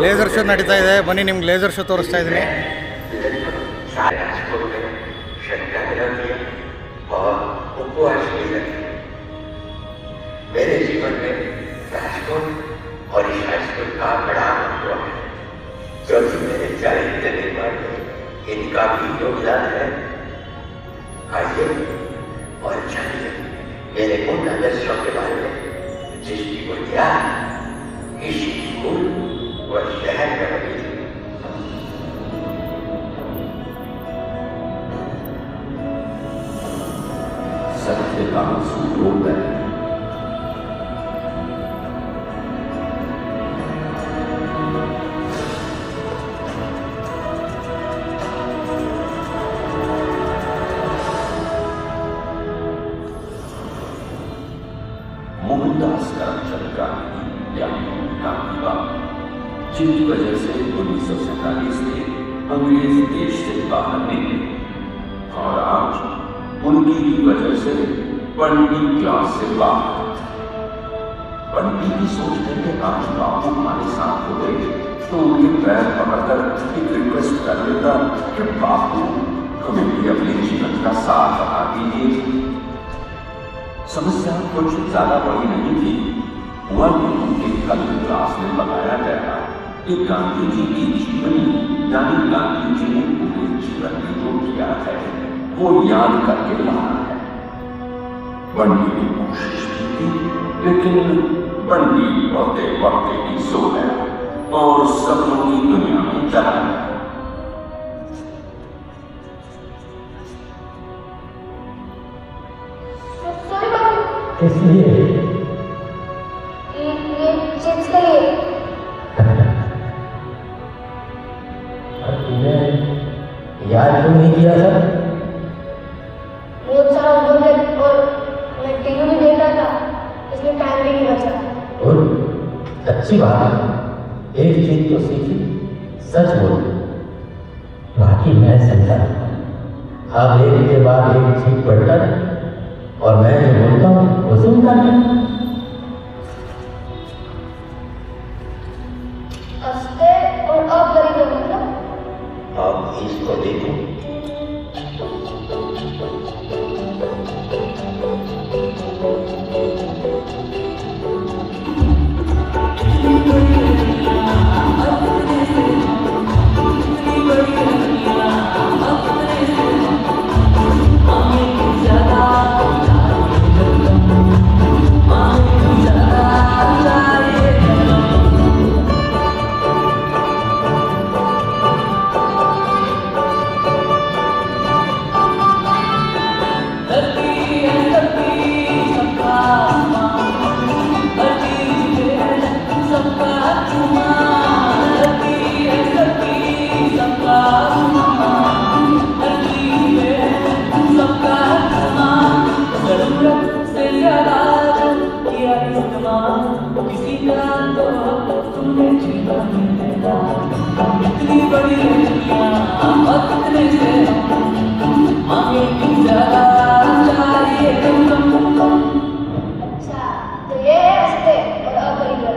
Laser show ನಡೀತಾ ಇದೆ. ಬನ್ನಿ ನಿಮ್ಗೆ ಲೇಸರ್ ಶೋ ತೋರಿಸ್ತಾ ಇದ್ದೀನಿ. मेरे जीवन में राजकोट और इस राजकोट का बड़ा महत्व है, क्योंकि मेरे चारित्र निर्माण में इनका भी योगदान है। आइए और जानिए मेरे उन आदर्शों के बारे में जिसकी बुनियाद इस स्कूल व शहर में बनी थी। सत्य का सूत्र मोहनदास करमचंद गांधी जिनकी वजह से 1947 में अंग्रेज देश से बाहर निकले और आज उनकी ही वजह से पंडित क्लास से बाहर। पंडित की सोचते कि आज बापू हमारे साथ होते तो उनके पैर पकड़कर एक रिक्वेस्ट कर देता कि बापू हमें भी अपने जीवन का साथ बता दीजिए। समस्या कुछ ज्यादा बड़ी नहीं थी। हुआ उनके कल क्लास में बताया गया कि गांधी जी की जीवनी यानी गांधी जी ने पूरे जीवन में जो किया है वो याद करके लाना है। बनने की कोशिश की थी, लेकिन बनने बढ़ते बढ़ते ही सो गया और सपनों की दुनिया में चला गया। किस लिए? ये चिप्स के लिए। और तूने याद क्यों नहीं किया सर? बहुत सारा उधर है और मैं टीवी भी देख रहा था, इसलिए टाइम भी नहीं बचा। और अच्छी बात है, एक चीज तो सीखी, सच बोल। बाकी मैं समझा। आप एक के बाद एक चीज पढ़ता और मैं जो बोलता हूँ वो सुनता नहीं। अस्ते और अब करेंगे मतलब? आप इसको देखो। अच्छा, तो ये है अस्ते और अब करेंगे।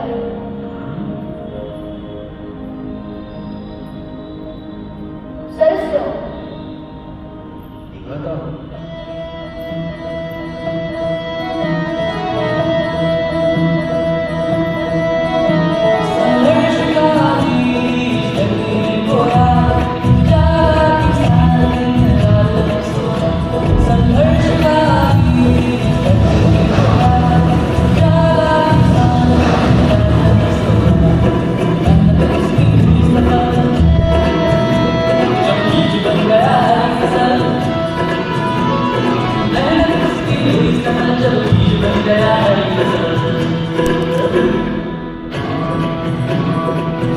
सरसों।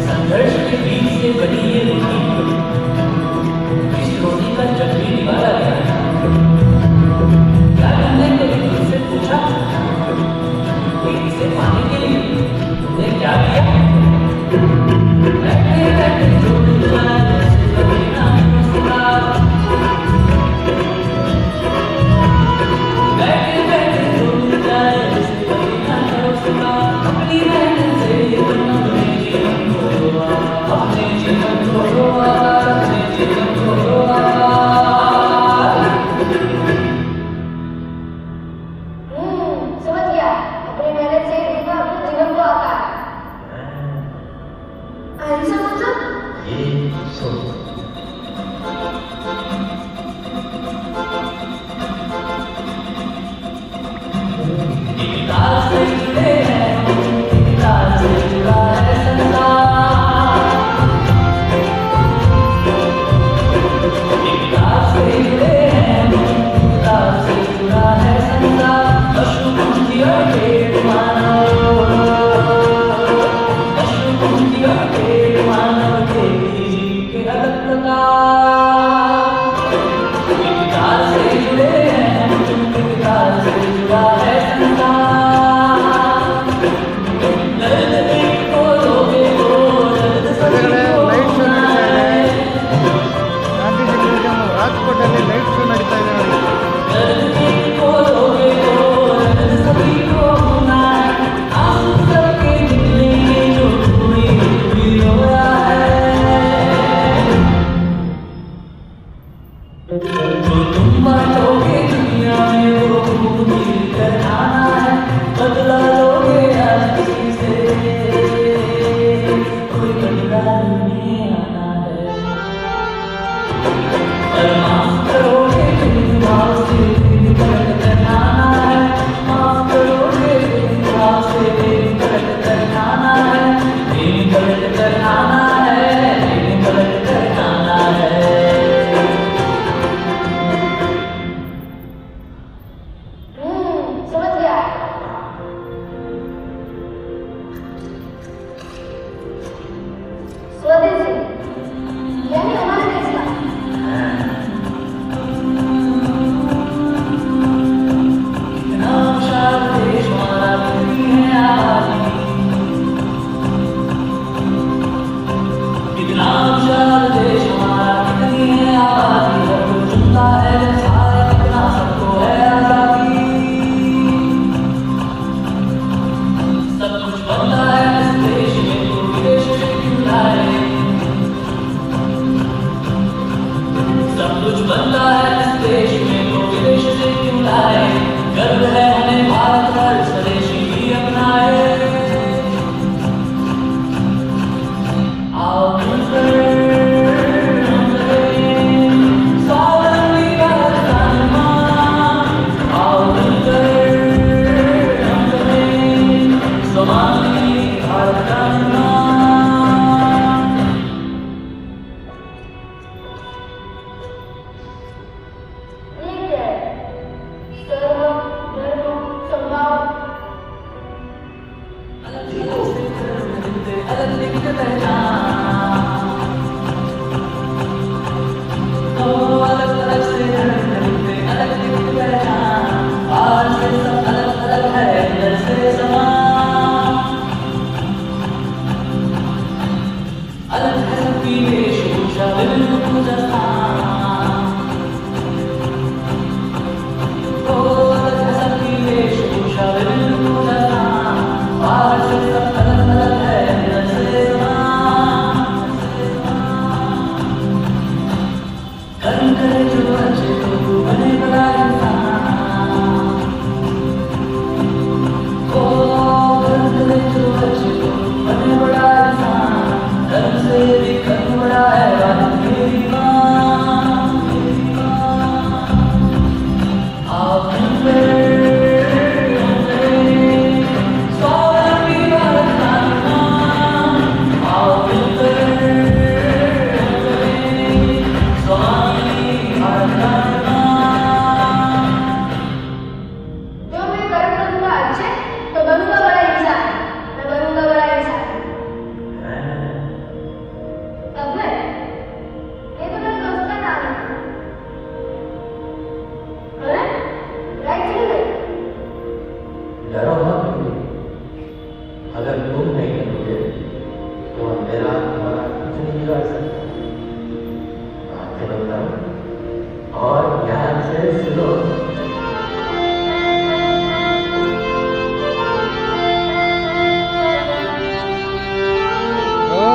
संघर्ष के बीच से बनी ये रोटी, इस रोटी का जब भी निकाला गया, क्या तुमने कभी खुद से पूछा कि इसे पाने के लिए तुमने क्या किया? बैठे बैठे जो दुनिया कभी ना सुना, बैठे बैठे जो दुनिया कभी ना सुना, अपनी मेहनत से ये दुनिया में जीवन को अहिंसा मतलब? ये सुन।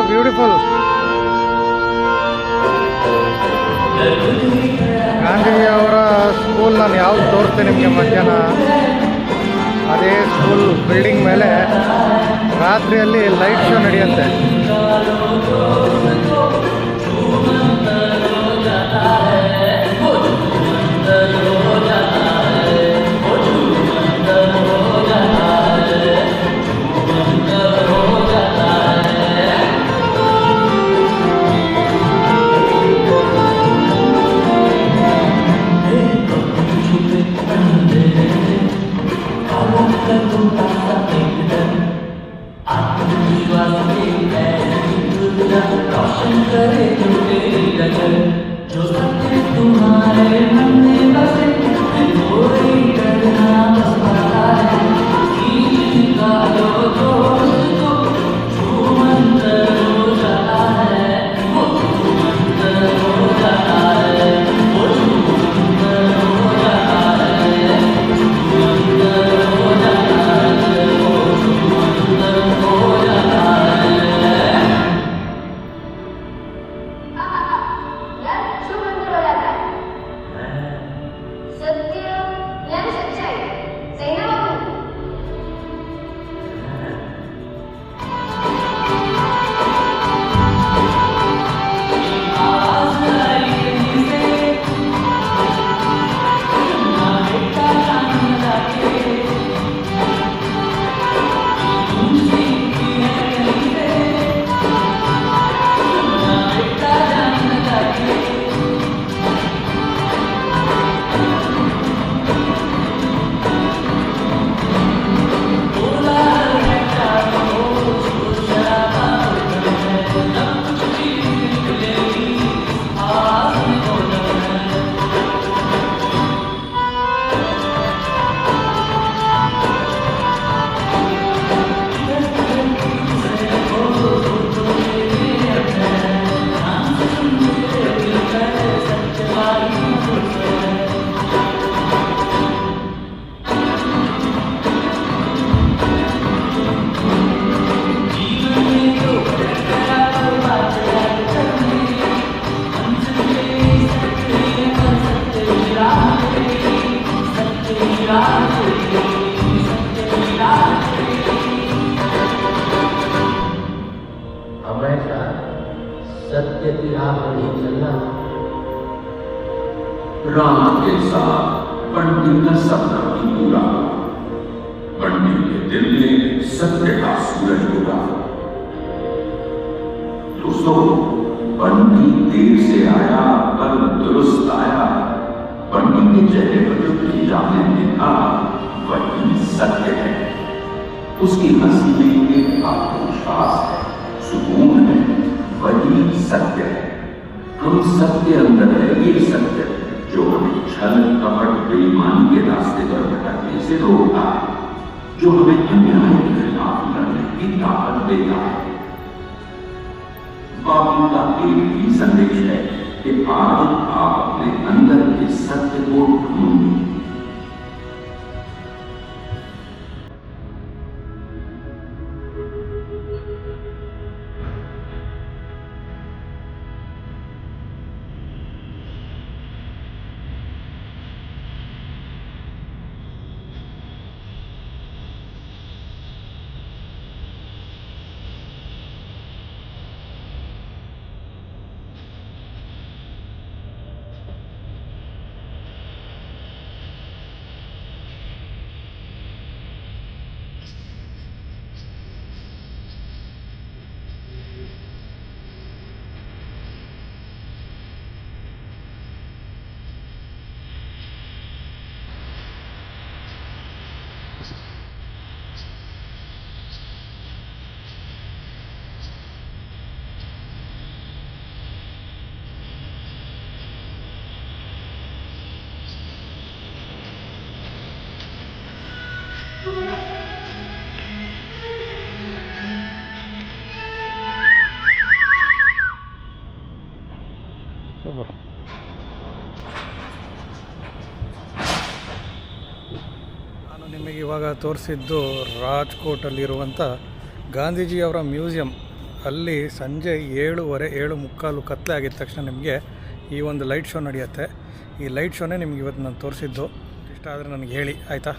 ಬ್ಯೂಟಿಫುಲ್. ಗಾಂಧೀಜಿಯವರ ಸ್ಕೂಲ್ ನಾನು ಯಾವ್ದು ತೋರಿಸ್ತೆ ನಿಮಗೆ ಮಧ್ಯಾಹ್ನ. ಅದೇ ಸ್ಕೂಲ್ ಬಿಲ್ಡಿಂಗ್ ಮೇಲೆ ರಾತ್ರಿಯಲ್ಲಿ ಲೈಟ್ ಶೋ ನಡೆಯುತ್ತೆ. रोशन करे जो तेरी लगन, जो सत्य तुम्हारे मन में बसे, कोई डरना बस पता है, जिनका जो दोस्त को छूमंतर हो जाता है, वो छूमंतर हो जाता है, वो छूमंतर हो जाता है, छूमंतर हो जाता है, वो छूमंतर हो जाता है। यार शुभ अंतर हो जाता है। सत्य ज्ञान सच्चाई सही ना बाबू? आवाज आई कहीं से, ना बेटा जान जाके, तुमसे की है कहीं से, ना बेटा जान जाके। बोला बेटा हो छोड़ शराबा है, सब कुछ ठीक निकलेगी, आवाज में बोला है। हमेशा सत्य की राह पर ही चलना। राम के साथ पंडित का सपना भी पूरा हुआ। पंडित के दिल में सत्य का सूरज उगा। दोस्तों, पंडित देर से आया पर दुरुस्त आया। पंडित के चेहरे पर जो खिंचाव ने देखा वही सत्य है। उसकी हंसी में एक आत्मविश्वास है, सुकून है, वही सत्य है। हम सत्य अंदर है, ये सत्य जो हमें छल कपट बेईमानी के रास्ते पर भटकने से रोकता है, जो हमें अन्याय के खिलाफ लड़ने की ताकत देता है। बाबू का एक ही संदेश है कि आज आप अपने अंदर के सत्य को ढूंढें। ನಾನು ನಿಮಗೆ ಇವಾಗ ತೋರಿಸಿದ್ದು ರಾಜ್ಕೋಟಲ್ಲಿರುವಂಥ ಗಾಂಧೀಜಿಯವರ ಮ್ಯೂಸಿಯಂ. ಅಲ್ಲಿ ಸಂಜೆ 7:15 7:45 ಕತ್ಲೆ ಆಗಿದ ತಕ್ಷಣ ನಿಮಗೆ ಈ ಒಂದು ಲೈಟ್ ಶೋ ನಡೆಯುತ್ತೆ. ಈ ಲೈಟ್ ಶೋನೇ ನಿಮ್ಗೆ ಇವತ್ತು ನಾನು ತೋರಿಸಿದ್ದು. ಇಷ್ಟ ಆದರೆ ನನಗೆ ಹೇಳಿ, ಆಯಿತಾ?